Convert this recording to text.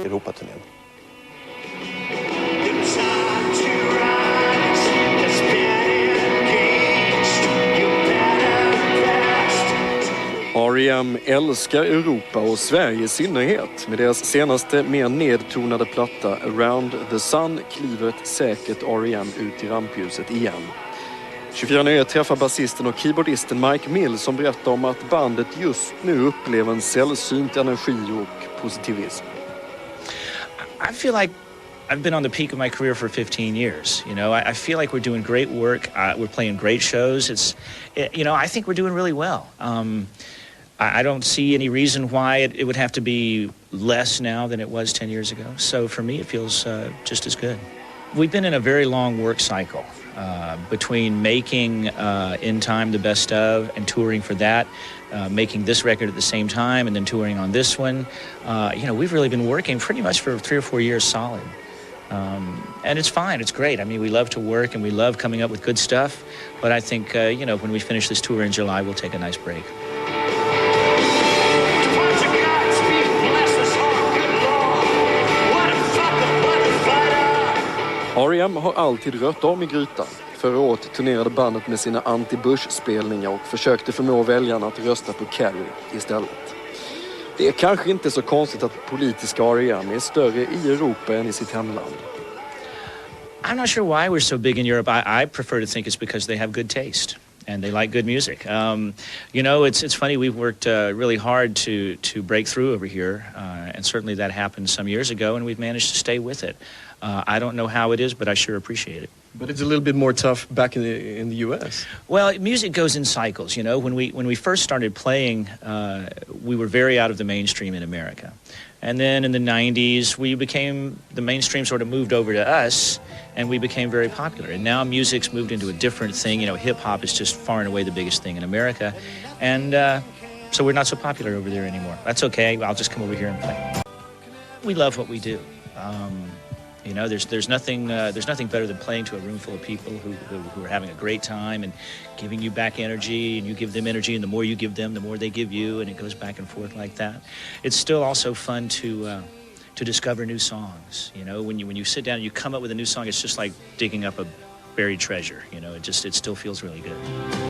Europaturnén. R.E.M älskar Europa och Sverige i synnerhet. Med deras senaste mer nedtonade platta Around the Sun kliver säkert R.E.M ut i rampljuset igen. 24 Nyheter träffar basisten och keyboardisten Mike Mill som berättar om att bandet just nu upplever en sällsynt energi och positivism. I feel like I've been on the peak of my career for 15 years. You know, I feel like we're doing great work. We're playing great shows. I think we're doing really well. I don't see any reason why it would have to be less now than it was 10 years ago. So for me, it feels just as good. We've been in a very long work cycle between making In Time the best of and touring for that, making this record at the same time and then touring on this one. We've really been working pretty much for 3 or 4 years solid. And it's fine, it's great. I mean, we love to work and we love coming up with good stuff. But I think, when we finish this tour in July, we'll take a nice break. R.E.M har alltid rört om i grytan. Förra året turnerade bandet med sina anti-Bush-spelningar och försökte förmå väljarna att rösta på Kerry istället. Det är kanske inte så konstigt att politiska R.E.M är större i Europa än i sitt hemland. I'm not sure why we're so big in Europe. I prefer to think it's because they have good taste and they like good music. It's funny, we've worked really hard to break through over here, and certainly that happened some years ago, and we've managed to stay with it. I don't know how it is, but I sure appreciate it. But it's a little bit more tough back in the US. Well, music goes in cycles. You know, when we first started playing, we were very out of the mainstream in America. And then in the 90s, the mainstream sort of moved over to us, and we became very popular. And now music's moved into a different thing. You know, hip-hop is just far and away the biggest thing in America. And so we're not so popular over there anymore. That's okay. I'll just come over here and play. We love what we do. There's nothing better than playing to a room full of people who are having a great time and giving you back energy, and you give them energy, and the more you give them, the more they give you, and it goes back and forth like that. It's still also fun to discover new songs. You know, when you sit down and you come up with a new song, it's just like digging up a buried treasure. You know, it still feels really good.